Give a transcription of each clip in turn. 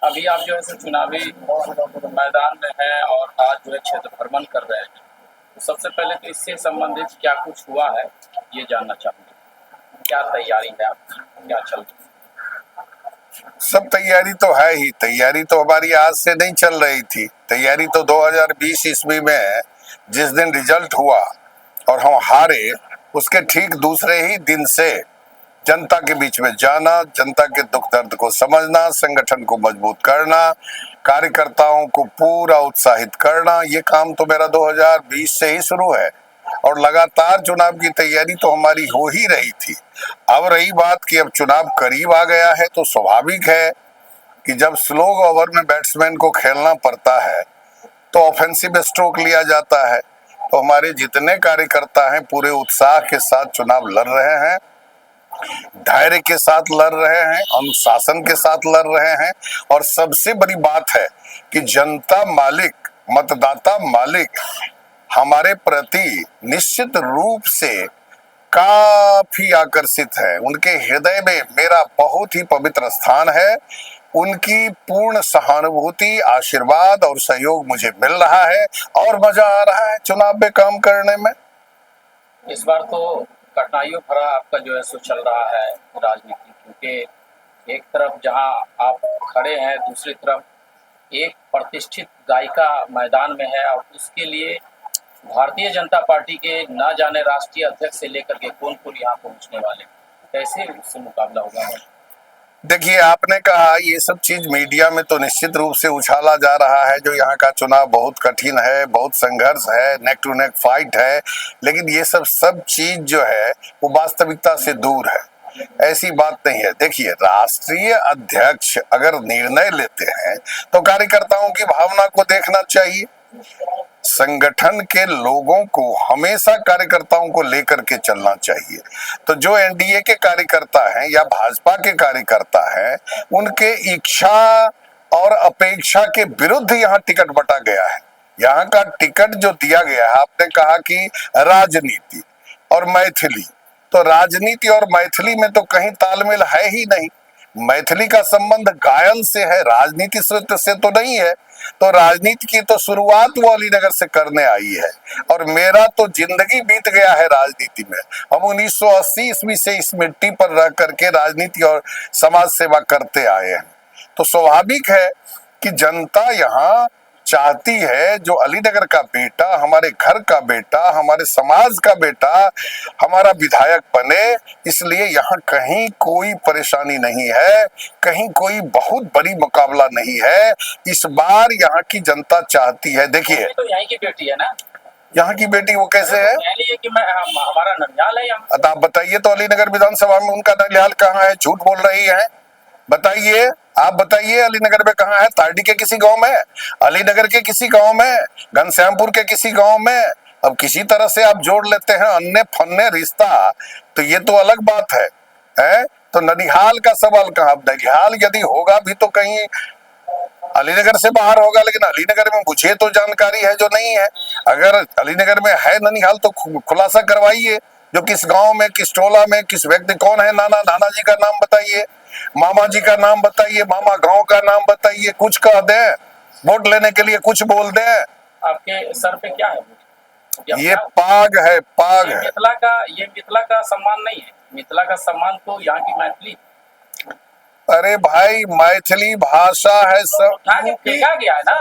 अभी आप जो है सो चुनावी मैदान में हैं और आज जो है क्षेत्र भ्रमण कर रहे हैं। तो सबसे पहले तो इससे संबंधित क्या कुछ हुआ है, ये जानना चाहूँगा। क्या तैयारी है आपकी? क्या चल रही है? सब तैयारी तो है ही। तैयारी तो हमारी आज से नहीं चल रही थी। तैयारी तो 2020 ईस्वी में जिस दिन रिजल्ट हुआ और हम हारे, उसके ठीक दूसरे ही दिन से जनता के बीच में जाना, जनता के दुख दर्द को समझना, संगठन को मजबूत करना, कार्यकर्ताओं को पूरा उत्साहित करना, ये काम तो मेरा 2020 से ही शुरू है और लगातार चुनाव की तैयारी तो हमारी हो ही रही थी। अब रही बात कि अब चुनाव करीब आ गया है तो स्वाभाविक है कि जब स्लो ओवर में बैट्समैन को खेलना पड़ता है तो ऑफेंसिव स्ट्रोक लिया जाता है। तो हमारे जितने कार्यकर्ता हैं पूरे उत्साह के साथ चुनाव लड़ रहे हैं, धैर्य के साथ लड़ रहे हैं, अनुशासन के साथ लड़ रहे हैं। और सबसे बड़ी बात है कि जनता मालिक, मतदाता मालिक हमारे प्रति निश्चित रूप से काफी आकर्षित है। उनके हृदय में मेरा बहुत ही पवित्र स्थान है। उनकी पूर्ण सहानुभूति, आशीर्वाद और सहयोग मुझे मिल रहा है और मजा आ रहा है चुनाव में काम करने में। इस बार तो कठिनाइयों भरा आपका जो है सो चल रहा है राजनीति, क्योंकि एक तरफ जहां आप खड़े हैं, दूसरी तरफ एक प्रतिष्ठित गायिका मैदान में है और उसके लिए भारतीय जनता पार्टी के न जाने राष्ट्रीय अध्यक्ष से लेकर के कौन-कौन यहाँ पहुँचने वाले हैं। कैसे उससे मुकाबला होगा? देखिए, आपने कहा ये सब चीज मीडिया में तो निश्चित रूप से उछाला जा रहा है जो यहाँ का चुनाव बहुत कठिन है, बहुत संघर्ष है, नेक टू नेक फाइट है, लेकिन ये सब चीज जो है वो वास्तविकता से दूर है। ऐसी बात नहीं है। देखिए, राष्ट्रीय अध्यक्ष अगर निर्णय लेते हैं तो कार्यकर्ताओं की भावना को देखना चाहिए। संगठन के लोगों को हमेशा कार्यकर्ताओं को लेकर के चलना चाहिए। तो जो एनडीए के कार्यकर्ता हैं या भाजपा के कार्यकर्ता हैं, उनके इच्छा और अपेक्षा के विरुद्ध यहाँ टिकट बंटा गया है। यहाँ का टिकट जो दिया गया है, आपने कहा कि राजनीति और मैथिली, तो राजनीति और मैथिली में तो कहीं तालमेल है ही नहीं। मैथिली का संबंध गायन से है, राजनीति से तो नहीं है। तो राजनीति की तो शुरुआत वो अलीनगर से करने आई है और मेरा तो जिंदगी बीत गया है राजनीति में। हम 1980 ईस्वी से इस मिट्टी पर रह करके राजनीति और समाज सेवा करते आए हैं। तो स्वाभाविक है कि जनता यहाँ चाहती है जो अलीनगर का बेटा, हमारे घर का बेटा, हमारे समाज का बेटा हमारा विधायक बने। इसलिए यहाँ कहीं कोई परेशानी नहीं है, कहीं कोई बहुत बड़ी मुकाबला नहीं है। इस बार यहाँ की जनता चाहती है। देखिए, तो यहीं की बेटी है ना? यहाँ की बेटी वो कैसे है? कि मैं हमारा ननिहाल है यहाँ। आप बताइए तो अलीनगर विधानसभा में उनका ननिहाल कहाँ है? झूठ बोल रही है। बताइए, आप बताइए अलीनगर में कहाँ है? तारडी के किसी गांव में, अलीनगर के किसी गांव में, घनश्यामपुर के किसी गांव में। अब किसी तरह से आप जोड़ लेते हैं अन्य फन्ने रिश्ता, तो ये तो अलग बात है? तो ननिहाल का सवाल कहाँ? ननिहाल यदि होगा भी तो कहीं अलीनगर से बाहर होगा, लेकिन अलीनगर में मुझे तो जानकारी है जो नहीं है। अगर अलीनगर में है ननिहाल तो खुलासा करवाइए, जो किस गांव में, किस टोला में, किस व्यक्ति कौन है। नाना जी का नाम बताइए, मामा जी का नाम बताइए, मामा गांव का नाम बताइए, कुछ कह दें, वोट लेने के लिए कुछ बोल दें। आपके सर पे क्या है? ये पाग है, पाग है। ये मिथिला का सम्मान नहीं है। मिथिला का सम्मान तो यहाँ की मैथिली। अरे भाई, मैथिली भाषा है सब। फेंका गया है ना।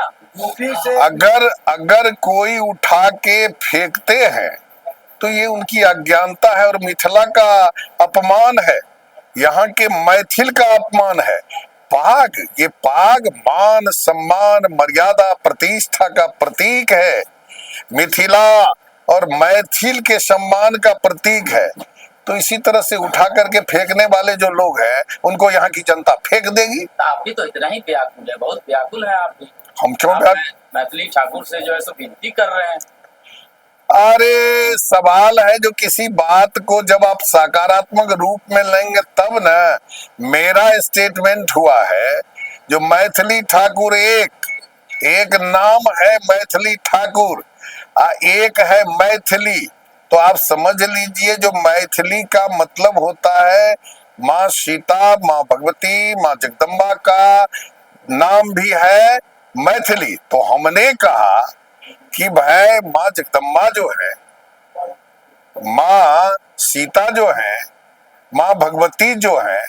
अगर कोई उठा के फेंकते हैं तो ये उनकी अज्ञानता है और मिथिला का अपमान है, यहाँ के मैथिल का अपमान है। पाग, ये पाग मान सम्मान मर्यादा प्रतिष्ठा का प्रतीक है। मिथिला और मैथिल के सम्मान का प्रतीक है। तो इसी तरह से उठा करके फेंकने वाले जो लोग हैं उनको यहाँ की जनता फेंक देगी। आप भी तो इतना ही व्याकुल है, बहुत व्याकुल है आप भी। हम क्यों मैथिली ठाकुर से जो है सो विनती कर रहे हैं। अरे सवाल है जो किसी बात को जब आप सकारात्मक रूप में लेंगे तब ना। मेरा स्टेटमेंट हुआ है जो मैथिली ठाकुर एक नाम है, मैथिली ठाकुर एक है मैथिली। तो आप समझ लीजिए जो मैथिली का मतलब होता है माँ सीता, माँ भगवती, माँ जगदम्बा का नाम भी है मैथिली। तो हमने कहा कि भाई माँ जगदम्बा जो है, माँ सीता जो है, माँ भगवती जो है,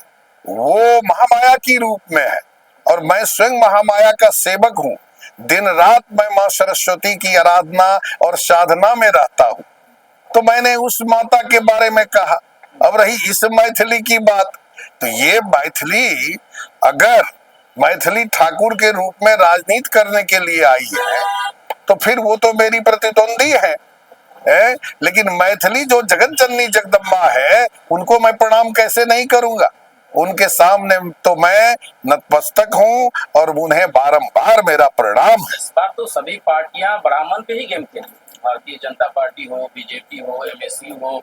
वो महामाया की रूप में है और मैं स्वयं महामाया का सेवक हूँ। दिन रात मैं माँ सरस्वती की आराधना और साधना में रहता हूँ। तो मैंने उस माता के बारे में कहा। अब रही इस मैथिली की बात, तो ये मैथिली अगर मैथिली ठाकुर के रूप में राजनीति करने के लिए आई है तो फिर वो तो मेरी प्रतिद्वंदी है। लेकिन मैथिली जो जगत जननी जगदम्बा है, उनको मैं प्रणाम कैसे नहीं करूंगा। उनके सामने तो मैं नतमस्तक हूँ और उन्हें बारंबार मेरा प्रणाम है। इस बार तो सभी पार्टियां ब्राह्मण पे ही गेम खेली, भारतीय जनता पार्टी हो, बीजेपी हो, एमएससी हो,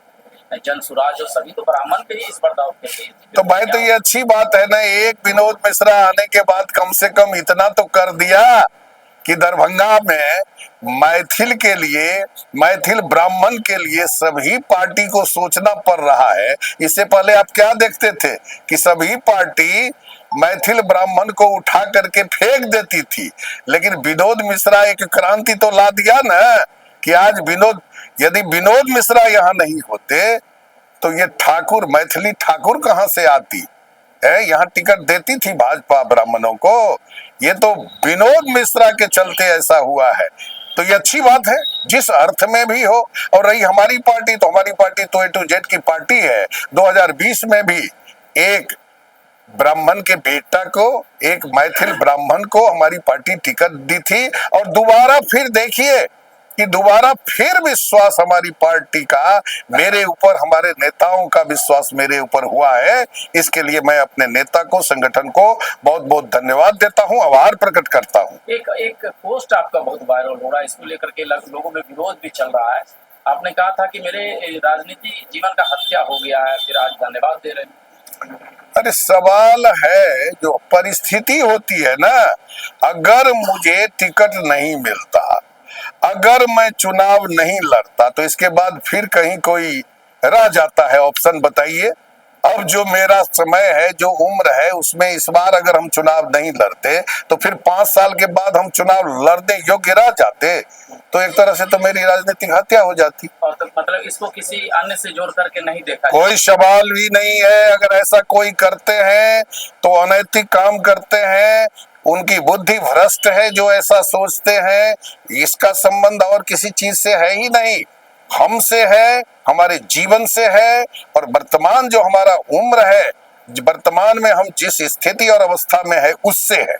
जन सुराज हो, सभी तो ब्राह्मण पे ही इस बार दाव खेली। तो भाई तो ये अच्छी बात है ना, एक विनोद मिश्रा आने के बाद कम से कम इतना तो कर दिया कि दरभंगा में मैथिल के लिए, मैथिल ब्राह्मण के लिए सभी पार्टी को सोचना पड़ रहा है। इससे पहले आप क्या देखते थे कि सभी पार्टी मैथिल ब्राह्मण को उठा करके फेंक देती थी, लेकिन विनोद मिश्रा एक क्रांति तो ला दिया ना कि आज विनोद, यदि विनोद मिश्रा यहाँ नहीं होते तो ये ठाकुर, मैथिली ठाकुर कहाँ से आती है, यहाँ टिकट देती थी भाजपा ब्राह्मणों को। ये तो विनोद मिश्रा के चलते ऐसा हुआ है। तो ये अच्छी बात है जिस अर्थ में भी हो। और रही हमारी पार्टी, तो हमारी पार्टी तो ए टू जेड की पार्टी है। 2020 में भी एक ब्राह्मण के बेटा को, एक मैथिल ब्राह्मण को हमारी पार्टी टिकट दी थी और दोबारा फिर देखिए कि दोबारा फिर विश्वास हमारी पार्टी का मेरे ऊपर, हमारे नेताओं का विश्वास मेरे ऊपर हुआ है। इसके लिए मैं अपने नेता को, संगठन को बहुत बहुत धन्यवाद देता हूं, आभार प्रकट करता हूं। एक पोस्ट आपका बहुत वायरल हो रहा है, इसको लेकर के लोगों में विरोध भी चल रहा है। आपने कहा था कि मेरे राजनीति जीवन का हत्या हो गया है, फिर आज धन्यवाद दे रहे हैं। अरे सवाल है, जो परिस्थिति होती है ना, अगर मुझे टिकट नहीं मिलता, अगर मैं चुनाव नहीं लड़ता, तो इसके बाद फिर कहीं कोई रह जाता है ऑप्शन, बताइए। अब जो मेरा समय है, जो उम्र है, उसमें इस बार अगर हम चुनाव नहीं लड़ते तो फिर 5 साल के बाद हम चुनाव लड़ने योग्य रह जाते, तो एक तरह से तो मेरी राजनीतिक हत्या हो जाती। और तो मतलब इसको किसी अन्य से जोड़ करके नहीं देखा, कोई सवाल भी नहीं है। अगर ऐसा कोई करते हैं तो अनैतिक काम करते हैं, उनकी बुद्धि भ्रष्ट है जो ऐसा सोचते हैं। इसका संबंध और किसी चीज से है ही नहीं, हमसे है, हमारे जीवन से है और वर्तमान जो हमारा उम्र है, वर्तमान में हम जिस स्थिति और अवस्था में है उससे है।